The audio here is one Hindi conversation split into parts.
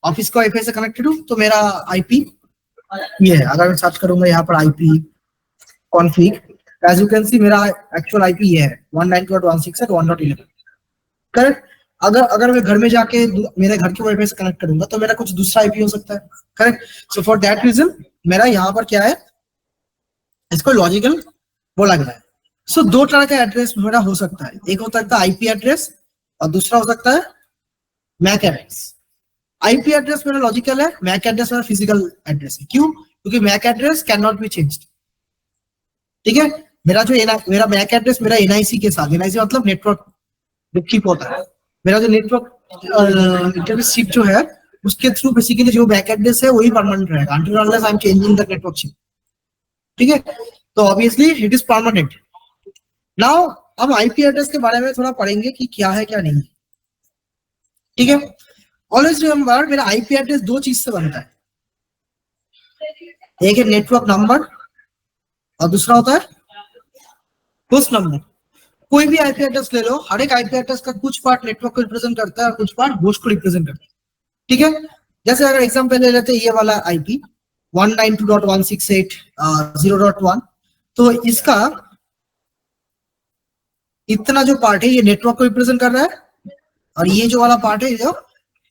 ऑफिस का वाईफाई से कनेक्टेड हूँ तो मेरा आईपी ये है। अगर मैं सर्च करूंगा यहाँ पर IP config, as you can see मेरा एक्चुअल आईपी ये है 192.168.1.11। करेक्ट। अगर अगर मैं घर में जाके मेरे घर के वाईफाई से कनेक्ट करूंगा तो मेरा कुछ दूसरा आईपी हो सकता है। Correct. So for that reason मेरा यहाँ पर क्या है, इसको लॉजिकल बोला गया है। सो दो तरह का एड्रेस मेरा हो सकता है, एक हो सकता है आईपी एड्रेस और दूसरा हो सकता है मैक एड्रेस। आईपी एड्रेस मेरा लॉजिकल है, मैक एड्रेस मेरा फिजिकल एड्रेस है। क्यों? क्योंकि MAC address can not be changed. ठीक है। मेरा जो मेरा मैक एड्रेस मेरा एनआईसी के साथ, एनआईसी मतलब नेटवर्क चिप होता है, मेरा जो नेटवर्क इंटरनेट चिप जो है उसके थ्रू बेसिकली जो बैक एड्रेस है वही परमानेंट रहेगा until unless I am changing the network chip। ठीक है। तो obviously it is permanent. Now हम आईपी एड्रेस के बारे में थोड़ा पढ़ेंगे कि क्या है क्या नहीं। ठीक है। ऑलवेज रिमेंबर मेरा आईपी एड्रेस दो चीज से बनता है, एक है नेटवर्क नंबर और दूसरा होता है होस्ट नंबर। कोई भी आईपी एड्रेस ले लो, हर एक आईपी एड्रेस का कुछ पार्ट नेटवर्क को रिप्रेजेंट करता है और कुछ पार्ट होस्ट को रिप्रेजेंट करता है। ठीक है। जैसे अगर एग्जांपल ले लेते हैं ये वाला आईपी 192.168.0.1, तो इसका इतना जो पार्ट है ये नेटवर्क को रिप्रेजेंट कर रहा है और ये जो वाला पार्ट है जो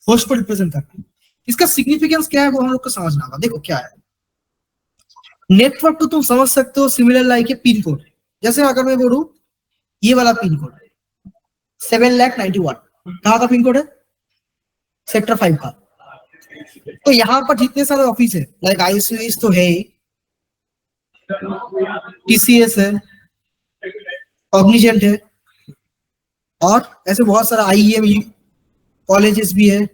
होस्ट को रिप्रेजेंट कर रहा है। इसका सिग्निफिकेंस क्या है वो हम लोग को समझना होगा। देखो क्या है, नेटवर्क तो तुम समझ सकते हो similar like a pin code. जैसे अगर मैं बोलूं ये वाला पिन कोड 7,91,000 कहाँ का पिन कोड है? सेक्टर 5 का। तो यहाँ पर जितने सारे ऑफिस है लाइक आईसीएस तो है, टीसीएस है, कॉग्निजेंट है और ऐसे बहुत सारा आईएम कॉलेजेस भी है,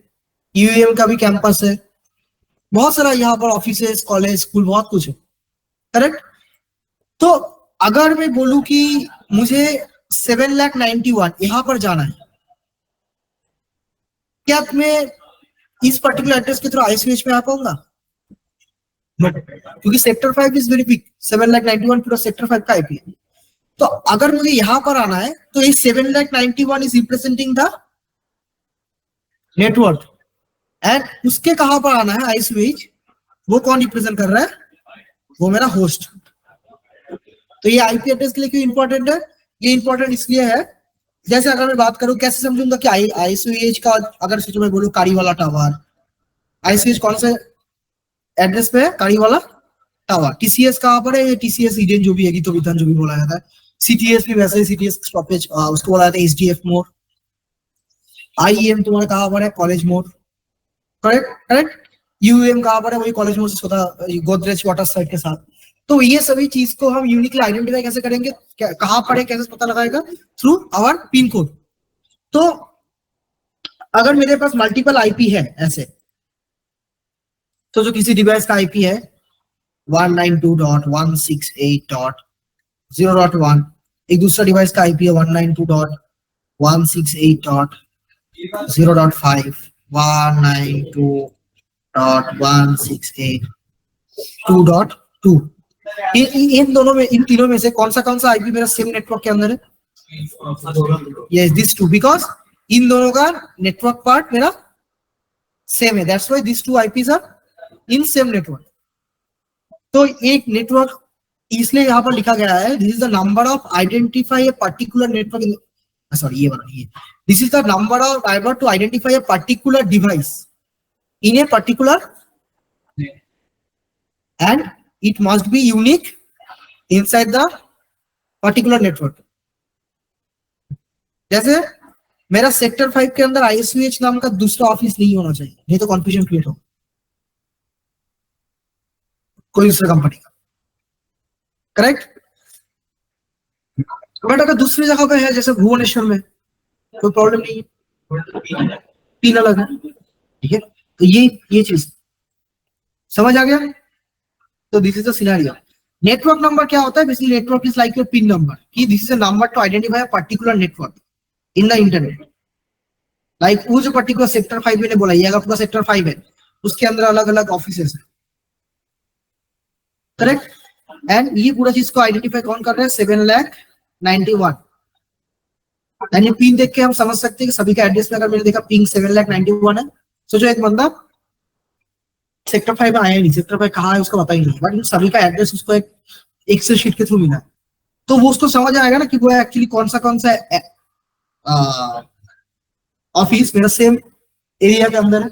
यूएम का भी कैंपस है, बहुत सारा यहाँ पर ऑफिसेस कॉलेज स्कूल बहुत कुछ है। करेक्ट। तो अगर मैं बोलूं कि मुझे 7,91,000 यहाँ पर जाना है, क्या मैं इस पर्टिकुलर एड्रेस के थ्रू आईसीएच में आ पाऊंगा? क्योंकि सेक्टर 5 इज वेरी बिग, 7,91,000 पूरा सेक्टर 5 का आईपी है। तो अगर मुझे यहां पर आना है तो ये 7,91,000 is representing the network and उसके कहां पर आना है आईसीएच, वो कौन रिप्रेजेंट कर रहा है? वो मेरा होस्ट। तो ये आईपी एड्रेस के लिए क्यों इंपॉर्टेंट है? ये इंपॉर्टेंट इसलिए है, जैसे अगर मैं बात करूं कैसे समझूंगा कि आईसीएच का, अगर सोचो मैं बोलूं कारीवाला टावर, आईसीएच कौन से एड्रेस पे है? कारीवाला टावर। टीसीएस कहां पर है? टीसीएस ईडन जो भी है, गीतो विधान जो भी बोला जाता है। सीटीएस भी वैसे ही, सीटीएस स्टॉपेज उसको बोला जाता है एचडीएफ मोड। आईएम तुम्हारा कहां पर है? College mode. Correct correct. UM कहां पर है? वही कॉलेज मोड से होता है गोदरेज वाटर साइड के साथ। तो ये सभी चीज को हम यूनिकली आइडेंटिफाई कैसे करेंगे, कहां पर है कैसे पता लगाएगा? Through our pin code. तो अगर मेरे पास मल्टीपल आईपी है ऐसे, तो जो किसी डिवाइस का आईपी है 192.168.0.1, एक दूसरा डिवाइस का आईपी है 192.168.0.5, 192.168.2.2। इन दोनों में, इन तीनों में से कौन सा आईपी मेरा सेम नेटवर्क के अंदर है? यस, दिस टू, बिकॉज इन दोनों का नेटवर्क पार्ट मेरा सेम है, that's why this two IPs are in same network. तो एक नेटवर्क इसलिए यहाँ पर लिखा गया है, this is the number of identify a particular network, sorry ये वाला, ये this is the number of driver to identify a particular device in a particular and it must be unique inside the particular network। जैसे मेरा सेक्टर 5 के अंदर आईएसवीएच नाम का दूसरा ऑफिस नहीं होना चाहिए, नहीं तो कंफ्यूजन क्रिएट हो कोई दूसरे कंपनी का। करेक्ट। बट अगर दूसरी जगह पे है जैसे भुवनेश्वर में, कोई प्रॉब्लम नहीं है, पिन अलग है। ठीक है। तो ये चीज समझ आ गया? तो this is the scenario. Network number क्या होता है? Basically network is like your pin number, कि this is a number to identify a particular network in the internet. Like वो जो पर्टिकुलर सेक्टर 5 मैंने बोला, ये अगर पूरा सेक्टर 5 है, उसके अंदर अलग अलग ऑफिसेस है। करेक्ट। एंड ये पूरा चीज को आइडेंटिफाई कौन कर रहा है? 7,91,000। एंड ये पिन देख के हम समझ सकते हैं कि सभी का एड्रेस में अगर मैंने देखा पिंग 7,91,000 है, सोचो एक बंदा सेक्टर 5 में आया नहीं, सेक्टर 5 कहाँ है उसका पता ही नहीं, बट सभी का एड्रेस उसको एक एक्सेल शीट के थ्रू मिला है, तो वो उसको समझ आएगा ना कि वो एक्चुअली कौन सा ऑफिस मेरा सेम एरिया के अंदर है,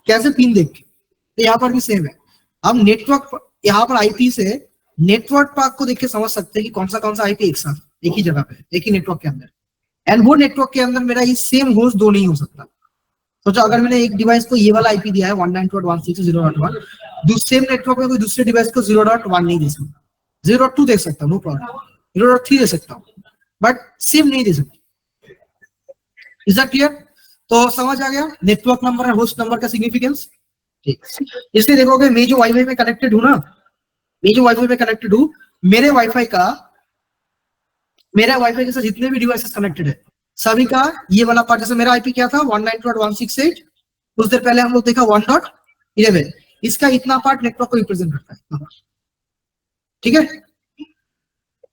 कैसे पिन देख के। तो यहाँ पर भी सेम है, हम नेटवर्क यहाँ पर आईपी से नेटवर्क पार्क को देख के समझ सकते हैं कि कौन सा आईपी एक साथ एक ही जगह पे एक ही नेटवर्क के अंदर, एंड वो नेटवर्क के अंदर मेरा ये सेम होस्ट दो नहीं हो सकता। सोचो अगर मैंने एक डिवाइस को ये वाला आईपी दिया है 192.168.0.1, दूसरे नेटवर्क में कोई दूसरे डिवाइस को 0.1 नहीं दे सकता, 0.2 दे सकता हूँ, नो प्रॉब्लम, 0.3 दे सकता हूँ, बट सेम नहीं दे सकता। Is that clear? तो समझ आ गया नेटवर्क नंबर और होस्ट नंबर का सिग्निफिकेंस। ठीक, इसलिए देखोगे मैं जो वाईफाई में कनेक्टेड हूँ ना, मैं जो वाईफाई में कनेक्टेड हूँ, मेरे वाईफाई के साथ जितने भी डिवाइसेस कनेक्टेड है सभी का ये वाला पार्ट, जैसे मेरा आईपी क्या था 192.168, कुछ देर पहले हम लोग देखा 1.11, इसका इतना पार्ट नेटवर्क को रिप्रेजेंट करता है। ठीक है,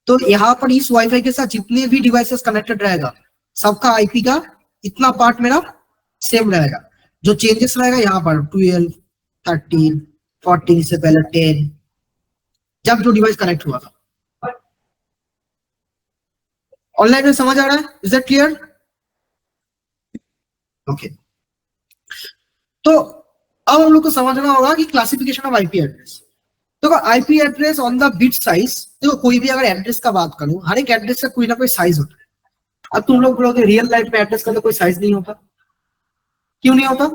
तो यहाँ पर इस वाईफाई के साथ जितने भी डिवाइसेस कनेक्टेड रहेगा सबका आईपी का इतना पार्ट मेरा सेम रहेगा। जो चेंजेस रहेगा यहाँ पर 12, 13, 14 से पहले 10, जब जो डिवाइस कनेक्ट हुआ था। ऑनलाइन में समझ आ रहा है? Is that clear? ओके, तो अब हम लोग को समझना होगा कि क्लासिफिकेशन ऑफ आईपी एड्रेस। तो IP address on the bit size, देखो कोई भी अगर एड्रेस का बात करूं, हर एक एड्रेस का कोई ना कोई साइज होता है। अब तुम लोग बोलोगे रियल लाइफ में एड्रेस का तो कोई साइज नहीं होता, क्यों नहीं होता?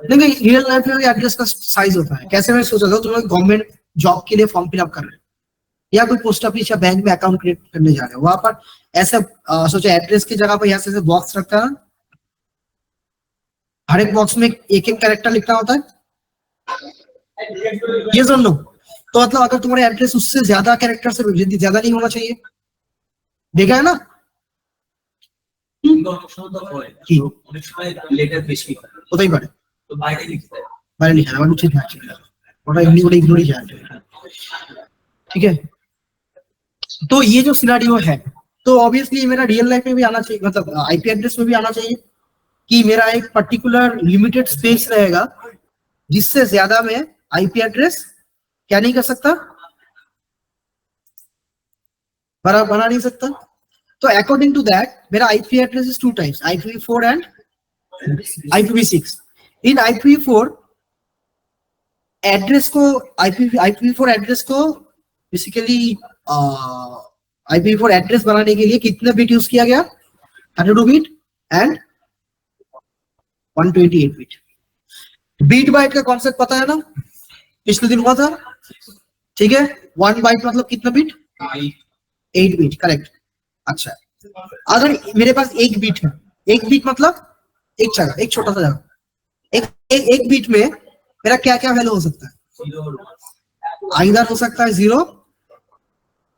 देखिए रियल लाइफ में एड्रेस का साइज होता है। कैसे? मैं सोच रहा था तुम लोग गवर्नमेंट जॉब के लिए फॉर्म फिलअप कर रहे हो या कोई पोस्ट ऑफिस या बैंक में अकाउंट क्रिएट करने जा रहे हो, वहां पर ऐसे सोचो एड्रेस की जगह पर ऐसे बॉक्स रखा है, हर एक बॉक्स में एक एक कैरेक्टर लिखना होता है, ये सुन लो। तो मतलब अगर तुम्हारे एड्रेस उससे ज्यादा कैरेक्टर से ज्यादा नहीं होना चाहिए, देखा है ना? হতেই পারে, বাইরে লিখে আমার উচিত না, ওটা এমনি করে ইগনোরই যায়। ठीक है, तो ये जो सिनेरियो है, तो ऑब्वियसली मेरा रियल लाइफ में भी आना चाहिए, मतलब आईपी एड्रेस में भी आना चाहिए कि मेरा एक पर्टिकुलर लिमिटेड स्पेस रहेगा जिससे ज्यादा मैं आईपी एड्रेस क्या नहीं कर सकता, बना नहीं सकता। तो अकॉर्डिंग टू दैट मेरा IP address is two types, IPv4 and IPv6। In IPv4 address को IPv4 एड्रेस को बेसिकली IPv4 एड्रेस बनाने के लिए कितने बिट यूज किया गया? 32 bit and 128 bit. Bit byte का कॉन्सेप्ट पता है ना, पिछले दिन हुआ था। ठीक है, 1 बाइट मतलब कितना बिट? 8 bit, correct. अच्छा, अगर मेरे पास एक बिट है, एक बिट मतलब एक जगह, एक छोटा सा जगह, एक बिट में मेरा क्या क्या वैल्यू हो सकता है? आइदर हो सकता है 0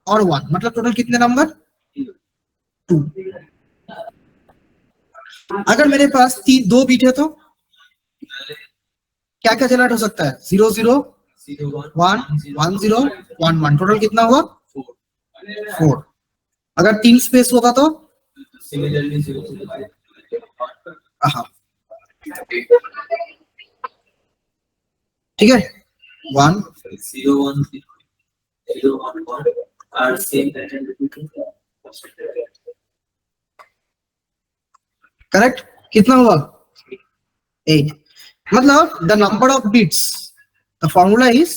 और 1, मतलब टोटल कितने नंबर? 2। अगर मेरे पास 2 बिट है तो क्या क्या जनरेट हो सकता है? 0 0 1 1 0 1 1, टोटल कितना हुआ? 4। अगर 3 स्पेस होता तो हाँ, ठीक है, 1 0 1 0 1 1 और सेम करेक्ट। कितना हुआ? 8। मतलब the number of bits, the formula is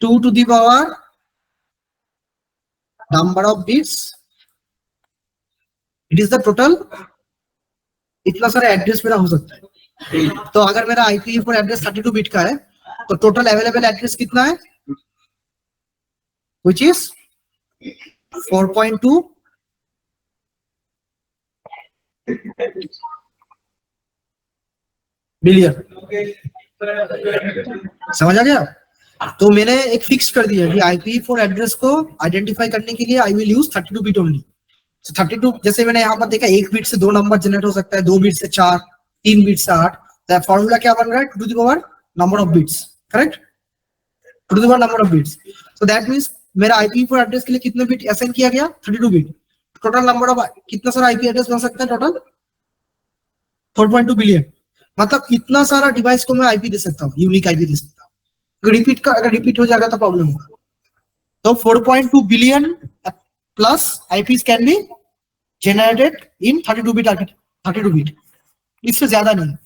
2 to the power number of bits, it is the total. इतना सारा एड्रेस मेरा हो सकता है। तो अगर मेरा IPv4 एड्रेस 32 बिट का है तो टोटल अवेलेबल एड्रेस कितना है? which is 4.2 billion. समझ आ गया? तो मैंने एक फिक्स कर दिया कि IPv4 एड्रेस को आइडेंटिफाई करने के लिए I will use 32 bit only. 32, जैसे मैंने यहाँ पर देखा 1 बिट से 2 नंबर जनरेट हो सकता है, 2 बिट से 4, 3 बिट से 8। तो फॉर्मूला क्या बन रहा है? 2 to the power number of bits, correct? 2 to the power number of bits. So that means मेरा IPv4 एड्रेस के लिए कितने बिट असाइन किया गया? 32 बिट। टोटल नंबर ऑफ कितना सारा आईपी एड्रेस बन सकता है? Total 4.2 billion. मतलब इतना सारा डिवाइस को मैं आईपी दे सकता हूँ, यूनिक आईपी दे सकता हूँ। अगर रिपीट हो जाएगा तो प्रॉब्लम होगा। तो 4.2 billion plus eyepiece can be generated in 32 bit 32 bit, इससे ज्यादा नहीं,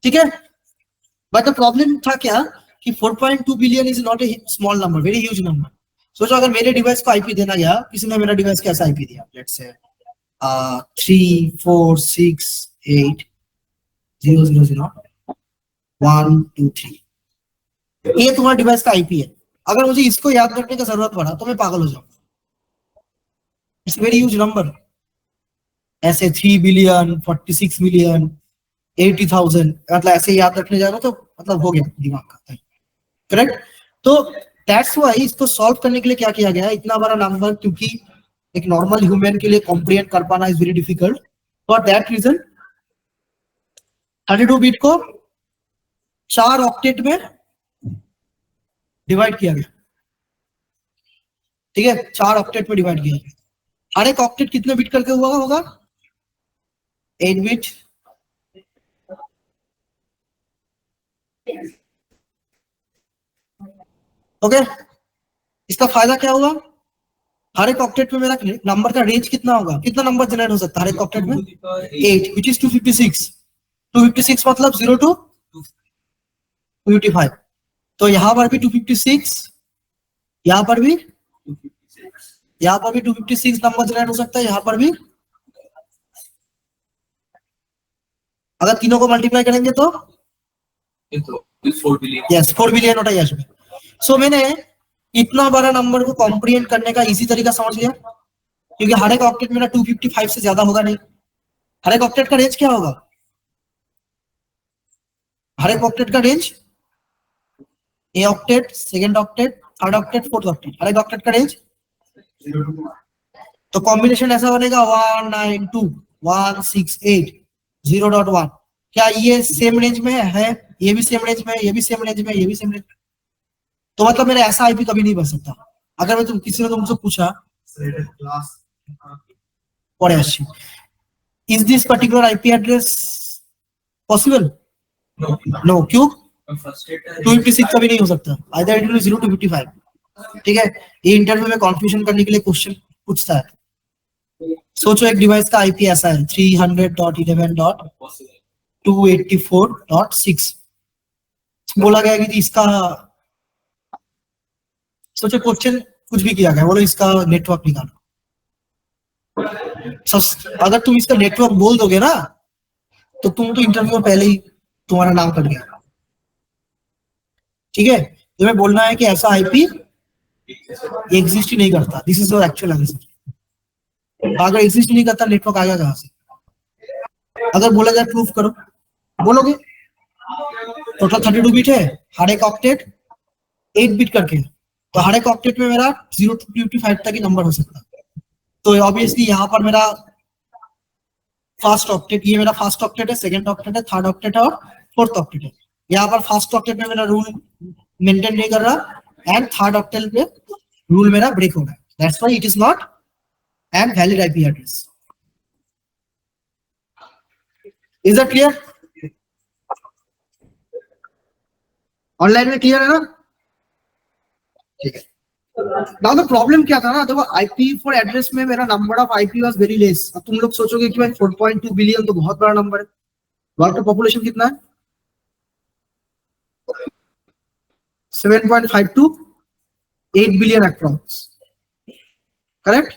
ठीक है। बट द प्रॉब्लम था क्या कि 4.2 billion is not a small number, very huge number. सोचो अगर मेरे डिवाइस को आईपी देना गया, किसी ने मेरा डिवाइस कैसा आईपी दिया, लेट्स से 346800123, ये तुम्हारा डिवाइस का आईपी है। अगर मुझे इसको याद करने का जरूरत पड़ा तो मैं पागल हो जाऊंगा। It's very huge number. ऐसे 3 बिलियन 46 मिलियन 80,000, मतलब ऐसे याद रखने जाएगा तो मतलब हो गया दिमाग का, करेक्ट। तो दैट्स व्हाई इसको सॉल्व करने के लिए क्या किया गया है, इतना बड़ा नंबर क्योंकि एक नॉर्मल ह्यूमन के लिए कॉम्प्रिहेंड कर पाना is very difficult, for that reason 32 bit को 4 ऑक्टेट में डिवाइड किया गया, ठीक है, 4 ऑक्टेट में डिवाइड किया गया। हर एक ऑक्टेट कितने बिट करके हुआ होगा, 8 बिट। ओके, इसका फायदा क्या हुआ, हर एक ऑक्टेट में मेरा नंबर का रेंज कितना होगा, कितना नंबर जनरेट हो सकता है हर एक ऑक्टेट में, 8 विच इज 256। 256 मतलब 0 to 255। तो यहां पर भी 256, यहां पर भी 256 नंबर जनरेट हो सकता है, यहां पर भी। अगर तीनों को मल्टीप्लाई करेंगे तो 4 बिलियन, यस 4 बिलियन होता है। सो मैंने इतना बड़ा नंबर को कॉम्प्रिहेंड करने का इजी तरीका समझ लिया, क्योंकि हर एक ऑक्टेट मेरा 255 से ज्यादा होगा नहीं। हर एक ऑक्टेट का रेंज क्या होगा, हर एक ऑक्टेट का range, a octet, second octet, third octet, fourth octet, हर एक ऑक्टेट का रेंज। तो कॉम्बिनेशन ऐसा बनेगा 192.168.0.1। क्या ये सेम रेंज में है, ये भी सेम रेंज में, ये भी सेम रेंज में, ये भी सेम रेंज में। तो मतलब मेरा ऐसा आईपी कभी नहीं बन सकता। अगर मैं किसी ने तुमसे पूछा पढ़े अच्छी, is this particular IP address possible, no, क्यों, 256 कभी नहीं हो सकता, आइदर इट विल 0 to 55, ठीक है। ये इंटरव्यू में कंफ्यूजन करने के लिए क्वेश्चन पूछता है। सोचो एक डिवाइस का आईपी ऐसा है 300.11.284.6, बोला गया कि इसका, सोचो क्वेश्चन कुछ भी किया गया, बोलो इसका नेटवर्क निकालो। अगर तुम इसका नेटवर्क बोल दोगे ना तो तुम तो इंटरव्यू में पहले ही तुम्हारा नाम कट गया, ठीक है। तुम्हें बोलना है कि ऐसा आईपी एग्जिस्ट ही नहीं करता, this is your actual answer. अगर एग्जिस्ट नहीं करता नेटवर्क आएगा कहां से। अगर बोला जाए प्रूफ करो, बोलोगे टोटल 32 बिट है, हर एक ऑक्टेट 8 बिट करके, तो हर एक ऑक्टेट में मेरा 0 to 55 तक ही नंबर हो सकता है। तो ऑब्वियसली यहाँ पर मेरा फर्स्ट ऑक्टेट, ये मेरा फर्स्ट ऑक्टेट है, सेकंड ऑक्टेट है, थर्ड ऑक्टेट है और फोर्थ ऑक्टेट है। यहाँ पर फर्स्ट ऑक्टेट में मेरा रूल मेंटेन नहीं कर रहा एंड थर्ड ऑक्टेट में रूल मेरा ब्रेक हो रहा है, that's why it is not an valid IP address. Is that clear, online में क्लियर है ना, ठीक है। नाउ द प्रॉब्लम क्या था ना, देखो IP4 एड्रेस में मेरा number of IP was very less. अब तुम लोग सोचोगे कि भाई 4.2 बिलियन तो बहुत बड़ा नंबर है, वर्ल्ड का पॉपुलेशन कितना है, 7.52 8 बिलियन अप्रॉक्स, करेक्ट।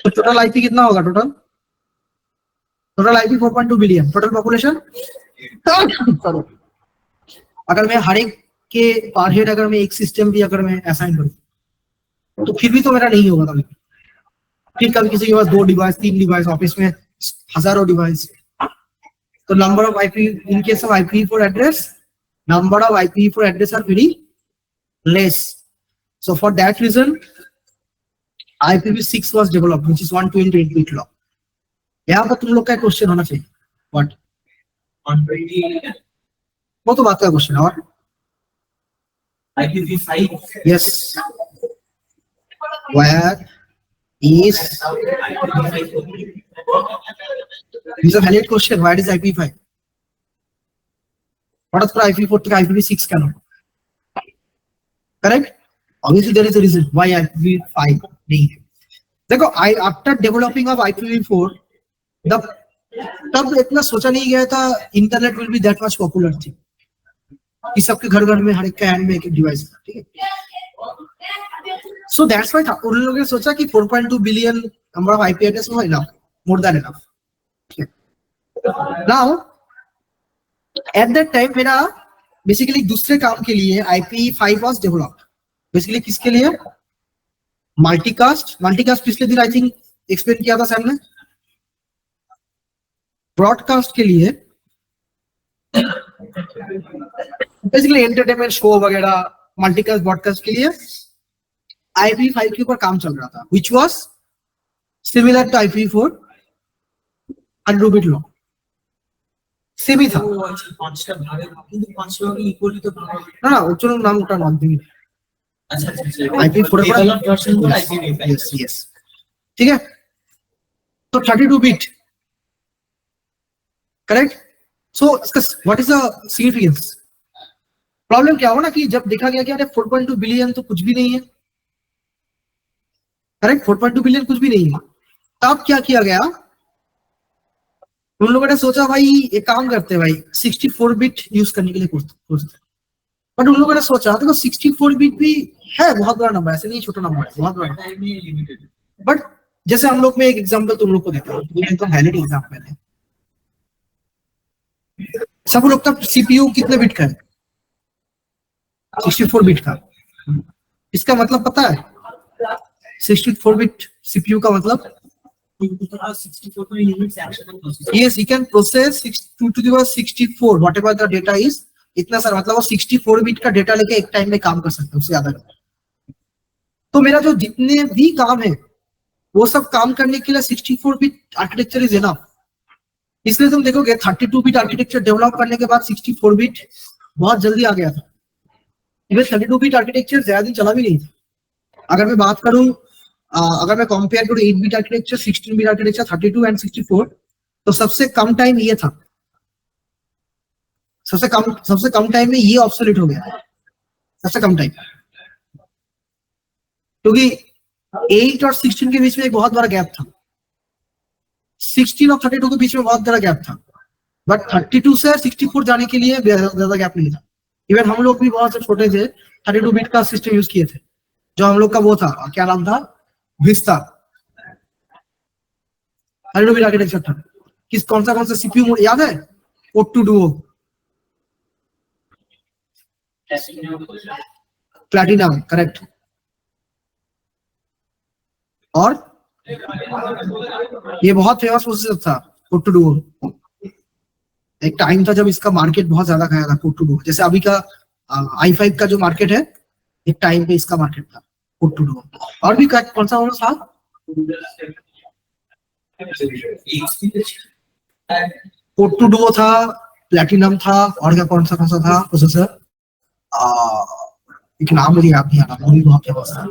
तो टोटल आईपी कितना होगा, total IP 4.2 billion, total population. अगर मैं हर एक के पर हेड अगर मैं एक सिस्टम भी अगर मैं असाइन करूं तो फिर भी तो मेरा नहीं होगा कभी। फिर कभी किसी के पास 2 डिवाइस 3 डिवाइस, ऑफिस में हजारों डिवाइस। तो number of IP in case of IP4 address, number of IP4 address are very less. So for that reason, IPv6 was developed, which is 128 bit long. यहाँ पर तुम लोग का क्वेश्चन होना चाहिए, what 120, वो तो बात का क्वेश्चन है। और IPv5, yes, where is This is a valid question. Why it is IP5? হঠাৎ করে IP4 থেকে IPv6 কেন? Correct? Obviously there is a reason why IPv5 नहीं है. देखो after developing of IPv4 तब इतना सोचा नहीं गया था internet will be that much popular थी कि सबके घर घर में हर एक हैंड में एक डिवाइस था. ठीक है. सो दैट्स व्हाई उन लोगों ने सोचा कि 4.2 billion number of IP address हो enough, more than enough. Now at that time मेरा बेसिकली दूसरे काम के लिए IP5 वाज डेवलप्ड. बेसिकली किसके लिए? मल्टीकास्ट पिछले दिन आई थिंक एक्सप्लेन किया था सर ने. ब्रॉडकास्ट के लिए बेसिकली एंटरटेनमेंट शो वगैरह, मल्टीकास्ट ब्रॉडकास्ट के लिए IP5 के ऊपर काम चल रहा था, which was similar to IP4 100 bit long. Same ही था. ना चलो नाम उठा नाम देंगे. अच्छा IP4 यस ठीक है. तो 32 bit correct. So what is the significance? Problem क्या हुआ ना कि जब देखा गया कि अरे 4.2 बिलियन तो कुछ भी नहीं है. करेक्ट. 4.2 बिलियन कुछ भी नहीं है. तब क्या किया गया? उन लोगों ने सोचा भाई एक काम करते हैं भाई 64 बिट यूज करने के लिए सोचते. बट उन लोगों ने सोचा देखो 64 बिट भी है बहुत बड़ा नंबर, ऐसे नहीं छोटा नंबर है, बहुत बड़ा. बट जैसे हम लोग में एक एग्जांपल तुम लोग को देता हूँ, तो वैलिड एग्जांपल है. सब लोग का सीपीयू कितने बिट का है? 64 बिट का. इसका मतलब पता है? 64 बिट सीपीयू का मतलब yes, he can process 2 to the power 64 whatever the data is. इतना सारा मतलब वो 64 बिट का डेटा लेके एक टाइम में काम कर सकते हैं, उससे ज्यादा. तो मेरा जो जितने भी काम है वो सब काम करने के लिए 64 बिट आर्किटेक्चर इज एनफ. इसलिए तुम देखोगे 32 बिट आर्किटेक्चर डेवलप करने के बाद 64 बिट बहुत जल्दी आ गया था. इवन 32 बिट आर्किटेक्चर ज्यादा दिन चला भी नहीं था. अगर मैं बात करूं, अगर मैं कंपेयर करूं 8 bit architecture, 16 bit architecture, 32 and 64, तो सबसे कम टाइम ये था. सबसे कम टाइम में ये ऑब्सोलीट हो गया. सबसे कम टाइम, क्योंकि 8 और 16 के बीच में एक बहुत बड़ा गैप था. 16 और 32 के बीच में बहुत बड़ा गैप था. बट 32 से 64 जाने के लिए ज्यादा गैप नहीं था. इवन हम लोग भी बहुत से छोटे थे 32 बिट का सिस्टम यूज किए थे. जो हम लोग का वो था, क्या नाम था? विस्ता. 32 बिट आर्किटेक्चर था. कौन सा सीपीयू मोड याद है? O2 Duo, platinum. करेक्ट. और ये बहुत फेमस प्रोसेसर था O2 Duo. एक टाइम था जब इसका मार्केट बहुत ज्यादा खाया था O2 Duo. जैसे अभी का i5 का जो मार्केट है, एक टाइम पे इसका मार्केट था O2 Duo. और भी कौन सा था? O2 Duo था, प्लैटिनम था, और क्या कौन सा था प्रोसेसर? एक नाम मुझे याद नहीं आ रहा, वो भी बहुत फेमस था.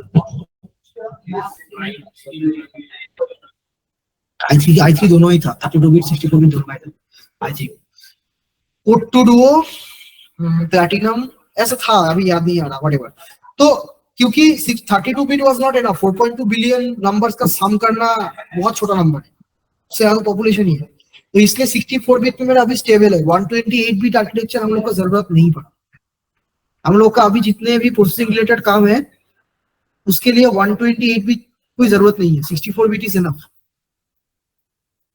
i3 दोनों ही था, 32 बिट 64 बिट दोनों था I think. O2 Duo, platinum ऐसा था, अभी याद नहीं आ रहा. व्हाटएवर. तो क्योंकि 32 bit was not enough, 4.2 billion numbers का सम करना बहुत छोटा नंबर है, उससे ज्यादा पॉपुलेशन ही है. तो इसलिए 64 बिट में मेरा अभी स्टेबल है. 128 बिट आर्किटेक्चर हम लोग को जरूरत नहीं पड़ा. हम लोग का अभी जितने भी प्रोसेसिंग रिलेटेड काम है उसके लिए 128 बिट कोई जरूरत नहीं है. 64 बिट इज एनफ.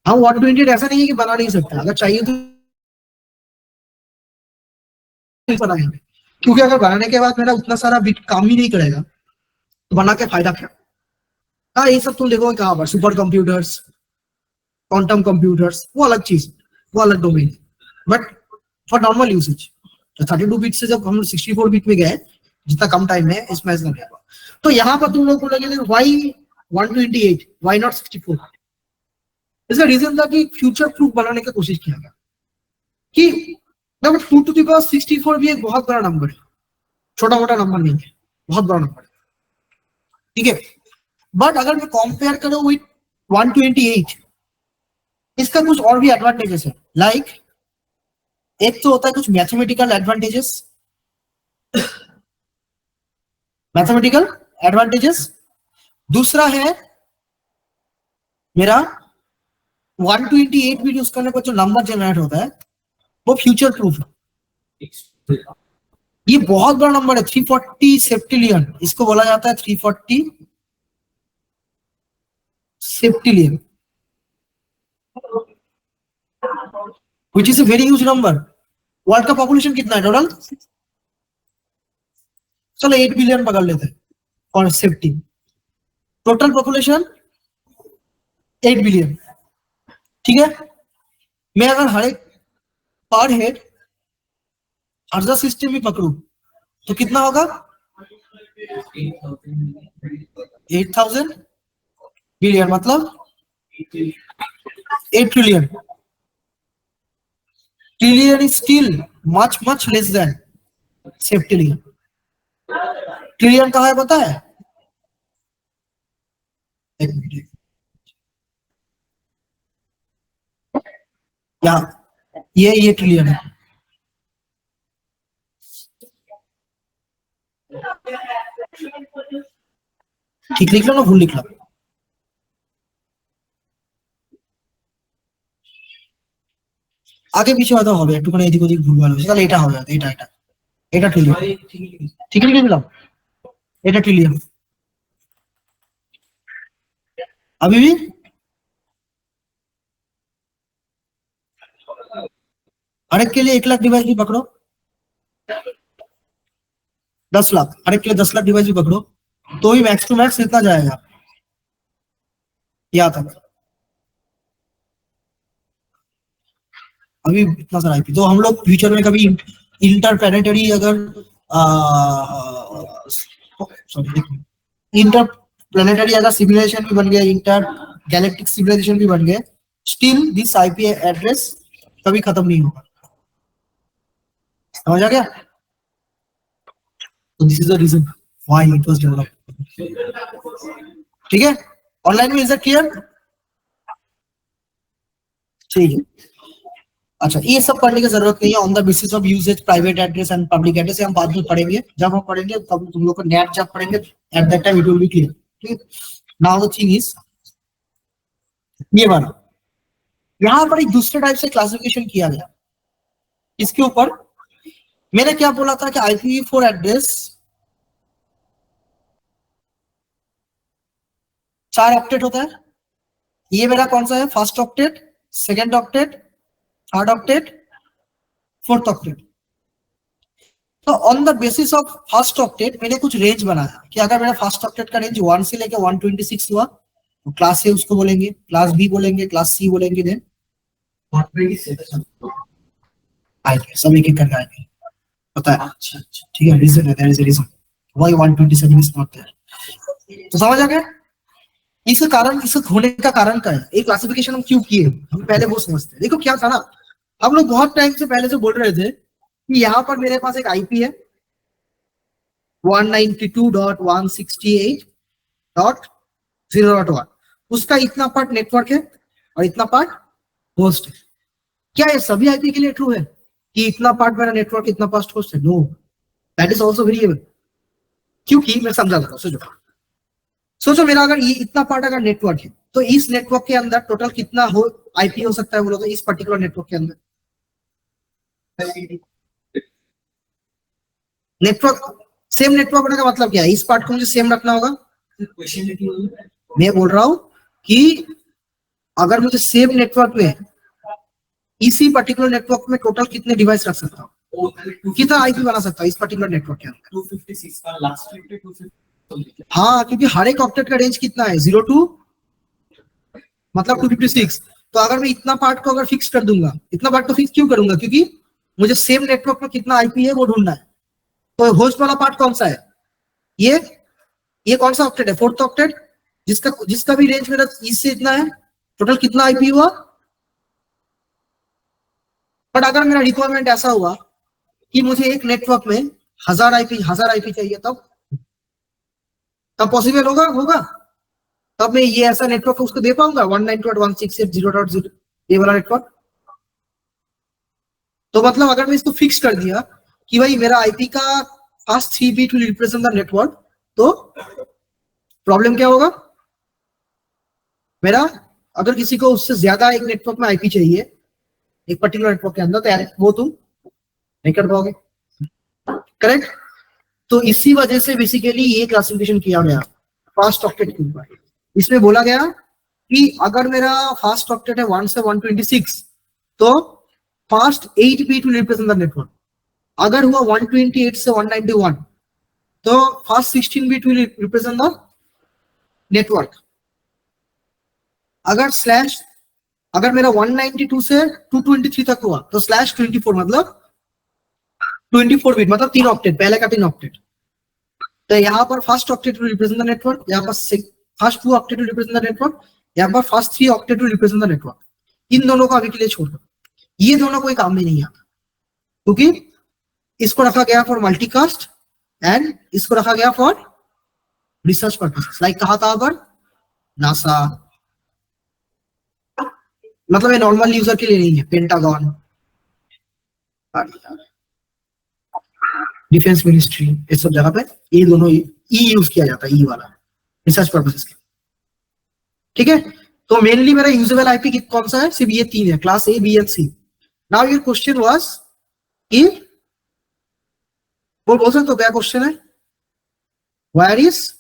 हम 128 ऐसा नहीं है कि बना नहीं सकते, अगर चाहिए तो बनाएंगे. क्योंकि अगर बनाने के बाद मेरा उतना सारा बिट काम ही नहीं करेगा तो बना के फायदा क्या? हाँ, ये सब तुम देखोगे कहाँ पर, सुपर कंप्यूटर्स, क्वांटम कंप्यूटर्स, वो अलग चीज, वो अलग domain. But for normal usage 32 bit से जब हम 64 बिट में गए, जितना कम टाइम में इसमें ऐसा गया. तो यहाँ पर तुम लोग को लगेगा व्हाई 128, व्हाई नॉट 64? इसका रीजन था कि फ्यूचर प्रूफ बनाने की कोशिश किया गया कि 2 to the power 64 भी एक बहुत बड़ा नंबर है, छोटा मोटा नंबर नहीं है, बहुत बड़ा नंबर है. ठीक है. बट अगर मैं कंपेयर करूं विद 128, इसका कुछ और भी एडवांटेजेस है, लाइक एक तो होता है कुछ मैथमेटिकल एडवांटेजेस, दूसरा है मेरा 128 बीट यूज करने पर जो नंबर जनरेट होता है वो फ्यूचर प्रूफ है। ये बहुत बड़ा नंबर है 340 सेप्टिलियन, इसको बोला जाता है 340 सेप्टिलियन, which is a very huge number। World का पॉपुलेशन कितना है टोटल? चलो 8 बिलियन पकड़ लेते हैं और सेफ्टी, टोटल पॉपुलेशन 8 बिलियन, ठीक है। मैं अगर हर एक पर हेड अर्जा सिस्टम भी पकड़ू तो कितना होगा? 8000 बिलियन, मतलब 8 trillion. Trillion is still much less than सेप्टिलियन। Trillion कहाँ है पता है? एक मिनट, ये ट्रिलियन है। ठीक लिख लो ना, भूल लिख लो। আগে পিছু হয়তো হবে একটুখানি এদিক ওদিক ভুলভাল হয়েছে, তাহলে এটা হবে, এটা ট্রিলিয়ন, ঠিক লিখে দিলাম, এটা ट्रिलियन। अभी भी हर एक के लिए 1 लाख डिवाइस भी पकड़ो, 10 लाख, हर एक के लिए 10 लाख डिवाइस भी पकड़ो तो ही मैक्स टू मैक्स इतना जाएगा यहाँ तक। अभी इतना सारा आईपी, तो हम लोग फ्यूचर में कभी इंटरप्लैनेटरी अगर इंटरप्लैनेटरी अगर सिविलाइजेशन भी बन गया, इंटर गैलेक्टिक सिविलाइजेशन भी बन गए, स्टिल दिस आईपी एड्रेस कभी खत्म नहीं होगा। समझ आ गया? तो this is the reason why it was developed. ठीक है, ऑनलाइन में इज दैट क्लियर? ठीक है, अच्छा ये सब पढ़ने की जरूरत नहीं है। On the basis of usage private address and public address हम बाद में पढ़ेंगे, जब हम पढ़ेंगे तब तुम लोग को नेट जब पढ़ेंगे eight that time it will be clear. ठीक, नाउ द थिंग इज ये वाला, यहां पर एक दूसरे टाइप से क्लासिफिकेशन किया गया। इसके ऊपर मैंने क्या बोला था कि IPv4 एड्रेस 4 ऑक्टेट होता है। ये मेरा कौन सा है? First octet, second octet, third octet, fourth octet. तो on the basis of first octet मैंने कुछ रेंज बनाया कि अगर मेरा फर्स्ट ऑक्टेट का रेंज 1 से लेकर 126 हुआ तो क्लास ए उसको बोलेंगे, क्लास बी बोलेंगे, क्लास सी बोलेंगे, देन सब एक एक करके आएंगे, पता है? अच्छा, ठीक है, रीजन है, there is a reason why 127 is not there. तो समझ आ गया इसका कारण, इसका होने का कारण क्या है, एक क्लासिफिकेशन हम क्यों किए, हम पहले वो समझते हैं। देखो क्या था ना, हम लोग बहुत टाइम से पहले से बोल रहे थे कि यहाँ पर मेरे पास एक आईपी है 192.168.0.1, उसका इतना पार्ट नेटवर्क है और इतना पार्ट होस्ट है। क्या ये सभी आईपी के लिए ट्रू है कि इतना पार्ट मेरा नेटवर्क, इतना पार्ट होस्ट है? No, that is also variable. क्योंकि मैं समझा देता हूं, सोचो मेरा अगर ये इतना पार्ट अगर नेटवर्क है तो इस नेटवर्क के अंदर टोटल कितना हो आईपी हो सकता है बोलो तो, इस पर्टिकुलर नेटवर्क के अंदर नेटवर्क, सेम नेटवर्क होने का मतलब क्या है? इस पार्ट को मुझे सेम रखना होगा। मैं बोल रहा हूं कि अगर मुझे सेम नेटवर्क में, इसी पर्टिकुलर नेटवर्क में टोटल कितने डिवाइस रख सकता हूँ, कितना आईपी बना सकता हूँ इस पर्टिकुलर नेटवर्क के अंदर? 256 का लास्ट, हाँ, क्योंकि हर एक ऑक्टेट का रेंज कितना है? 0 to मतलब 256। तो अगर मैं इतना पार्ट को अगर फिक्स कर दूंगा, इतना पार्ट को फिक्स क्यों करूंगा? क्योंकि मुझे सेम नेटवर्क में कितना आईपी है वो ढूंढना है। तो होस्ट वाला पार्ट कौन सा है? ये कौन सा ऑक्टेट है? फोर्थ ऑक्टेट, जिसका भी रेंज मेरा इससे इतना है, टोटल कितना आईपी हुआ? बट अगर मेरा रिक्वायरमेंट ऐसा हुआ कि मुझे एक नेटवर्क में 1000 आईपी चाहिए, तब पॉसिबल होगा? तब मैं ये ऐसा नेटवर्क उसको दे पाऊंगा 192.168.0.0? ये वाला नेटवर्क। तो मतलब अगर मैं इसको फिक्स कर दिया कि भाई मेरा आईपी का first 3 bit will represent the network, तो प्रॉब्लम क्या होगा, मेरा अगर किसी को उससे ज्यादा एक नेटवर्क में आईपी चाहिए एक पर्टिकुलर नेटवर्क के अंदर, तो यार वो तुम नहीं कर पाओगे, करेक्ट। तो इसी वजह से बेसिकली ये क्लासिफिकेशन किया गया फास्ट ऑक्टेट के ऊपर। इसमें बोला गया कि अगर मेरा फास्ट ऑक्टेट है 1 से 126, तो first 8 bit will represent the network. अगर हुआ 128 से 191, तो first 16 bit will represent the network. अगर मेरा 192 से 223 तक हुआ, तो /24 मतलब 24 बीट, मतलब 3 ऑक्टेट, पहले का 3 ऑक्टेट। तो यहाँ पर first octet will represent the network, यहाँ पर first 2 octet will represent the network, यहाँ पर first 3 octet will represent the network. इन दोनों को अभी के लिए छोड़ दो, ये दोनों कोई काम में नहीं आता, क्योंकि इसको रखा गया फॉर मल्टीकास्ट एंड इसको रखा गया फॉर रिसर्च पर्पसेस। लाइक कहा था पर नासा, मतलब ये नॉर्मल यूजर के लिए नहीं है, पेंटागन, डिफेंस मिनिस्ट्री, इस सब जगह पे ये दोनों ई यूज किया जाता है, ई वाला रिसर्च पर्पसेस के, ठीक है। तो मेनली मेरा यूजेबल आईपी कौन सा है, सिर्फ ये 3 है, class A, B and C. Now your question was कि वो बोल सकते हो क्या क्वेश्चन है, वेयर इज,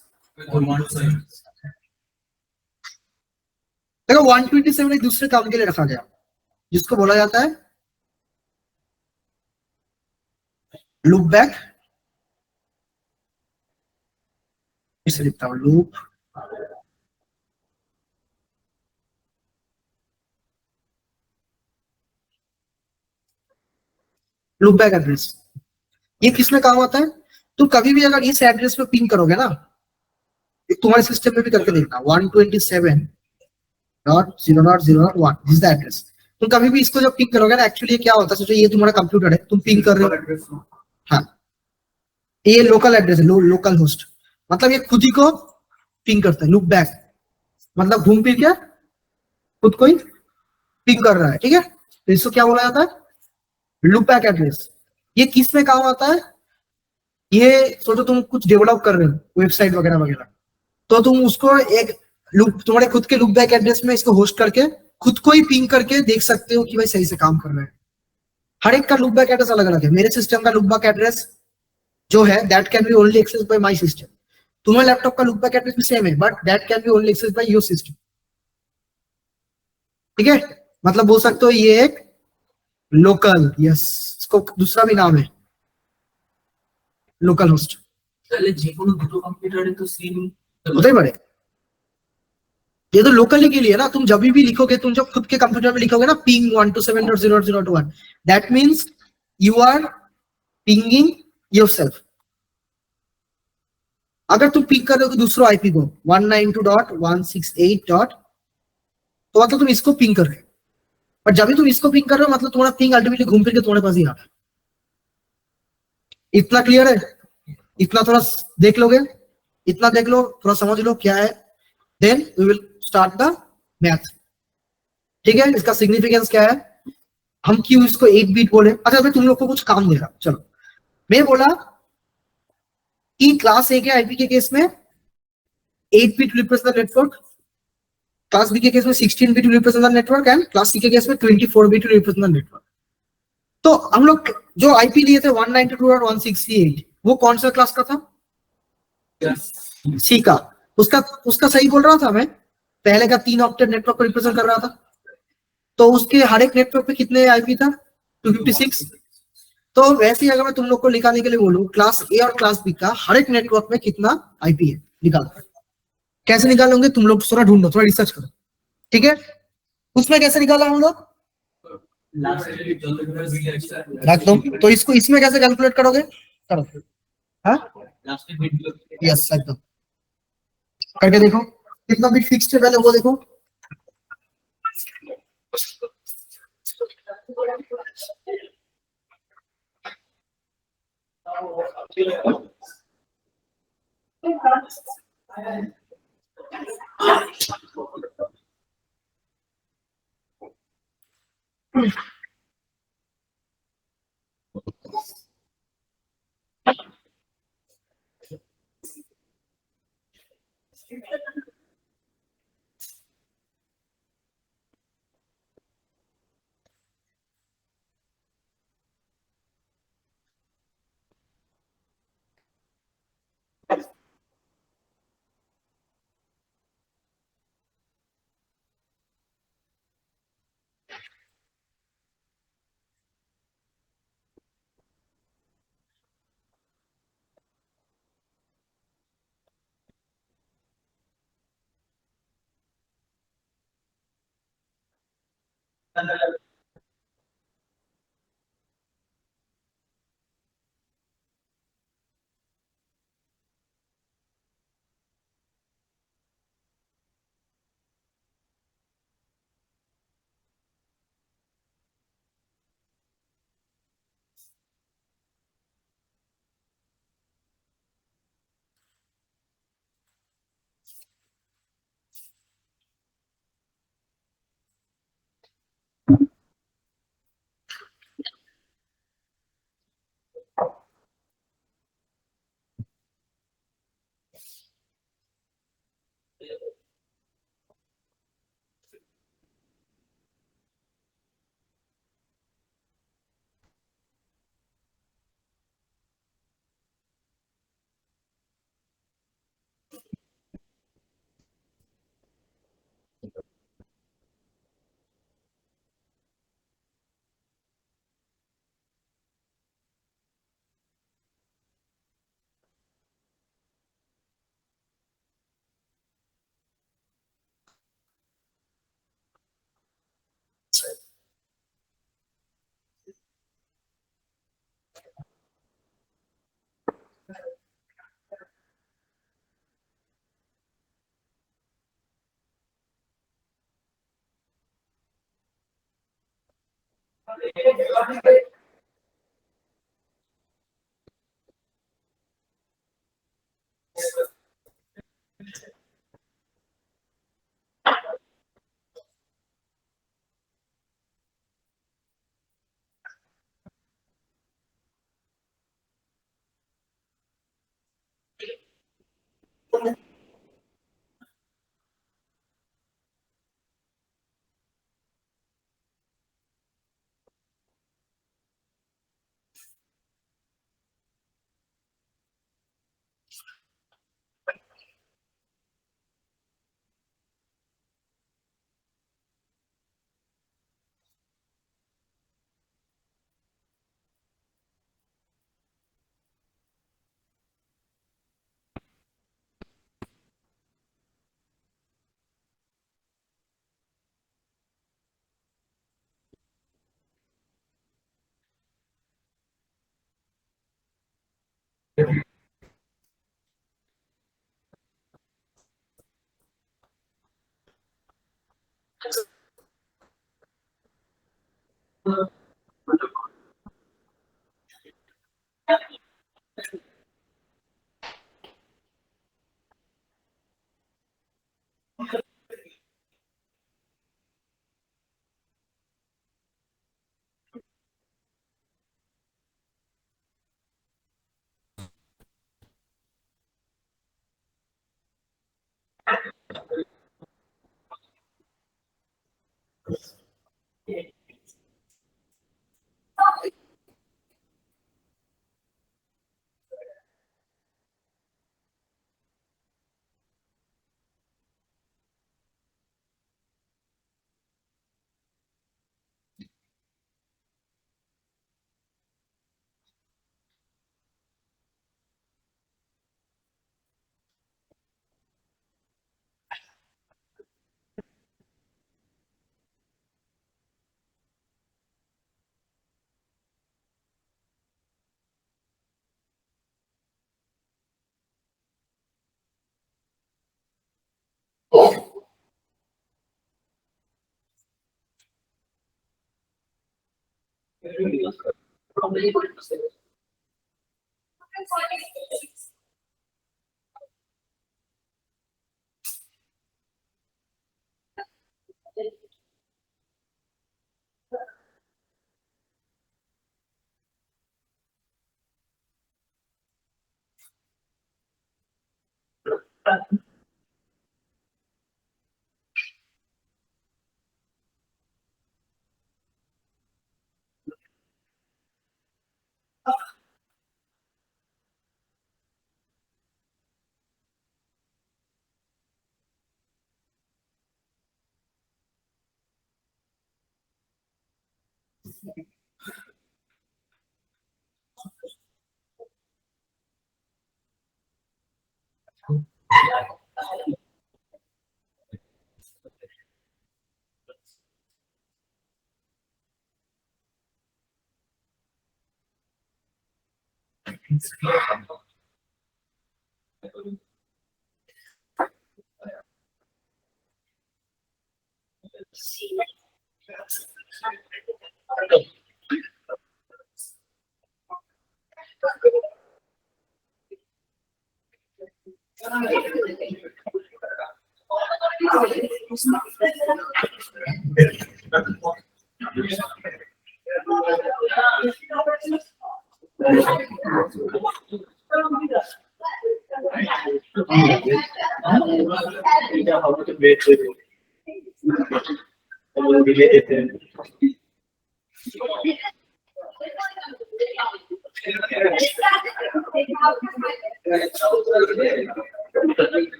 देखो 127 एक दूसरे काम के लिए रखा गया जिसको बोला जाता है लूप बैक, इसे लिखता हूं लूप बैक एड्रेस। ये किसमें काम आता है, तो कभी भी अगर इस एड्रेस पे पिंग करोगे ना, तुम्हारे सिस्टम में भी करके देखना 127.0.0.0.1 दिस द एड्रेस। तुम कभी भी इसको जब पिंग करोगे ना, एक्चुअली क्या होता है, सोचो ये तुम्हारा कंप्यूटर है, तुम पिंग कर रहे हो, हाँ ये लोकल एड्रेस है, लोकल होस्ट, मतलब ये खुद ही को पिंग करता है। लूप बैक मतलब घूम फिर के खुद को ही पिंग कर रहा है, ठीक है। तो इसको क्या बोला जाता है, लूप बैक एड्रेस। ये किस में काम आता है, ये सोचो तुम कुछ डेवलप कर रहे हो वेबसाइट वगैरह वगैरह, तो तुम उसको एक लूप, तुम्हारे खुद के लूप बैक एड्रेस में इसको होस्ट करके खुद को ही पिंग करके देख सकते हो कि भाई सही से काम कर रहे हैं। हर एक का लूप बैक एड्रेस अलग अलग है। मेरे सिस्टम का लूप बैक एड्रेस जो है that can be only access by my system. तुम्हारे लैपटॉप का लूप बैक एड्रेस भी सेम है, but that can be only access by your system, ठीक है। मतलब बोल सकते हो ये एक लोकल, यस, इसको दूसरा भी नाम है लोकल होस्ट। তাহলে যে কোনো দুটো কম্পিউটারে তো সিম होते ही बड़े, ये तो लोकली के लिए ना, तुम जब भी लिखोगे, तुम जब खुद के कंप्यूटर में लिखोगे ना ping 127.0.0.1, that means you are pinging yourself. अगर तुम पिंग कर रहे हो दूसरों आईपी को 192.168. तो मतलब तुम इसको पिंग कर रहे हो, पर जब भी तुम इसको पिंग कर रहे हो मतलब तुम्हारा पिंग अल्टीमेटली घूम फिर के तुम्हारे पास ही आ रहा है। इतना क्लियर है, इतना थोड़ा देख लोगे, इतना देख लो, थोड़ा समझ लो क्या है, then we will start the math, ठीक है। इसका सिग्निफिकेंस क्या है, हम क्यों इसको 8 बीट बोले। अच्छा मैं तुम लोग को कुछ काम दे रहा हूं, चलो मैं बोला कि क्लास ए के आईपी के केस में 8 bit represent the network, class B के केस में 16 bit represent the network, and class C के केस में 24 बीट रिप्रेजेंट द नेटवर्क। तो हम लोग जो आईपी लिए थे 192.168, वो कौन सा क्लास का था, सी का। उसका सही बोल रहा था मैं, पहले का 3 ऑक्टेट नेटवर्क को रिप्रेजेंट कर रहा था, तो उसके हर एक नेटवर्क पे कितने आईपी था, 256। तो वैसे ही अगर मैं तुम लोग को निकालने के लिए बोलूं क्लास ए और क्लास बी का हर एक नेटवर्क में कितना आईपी है, निकालो। कैसे निकालोगे तुम लोग, थोड़ा ढूंढो, थोड़ा रिसर्च करो, ठीक है। उसमें कैसे निकाला हम लोग, रख दो। तो इसको इसमें कैसे कैलकुलेट करोगे, करो, हाँ यस एकदम करके देखो कितना बिट फिक्स्ड है, पहले वो देखो।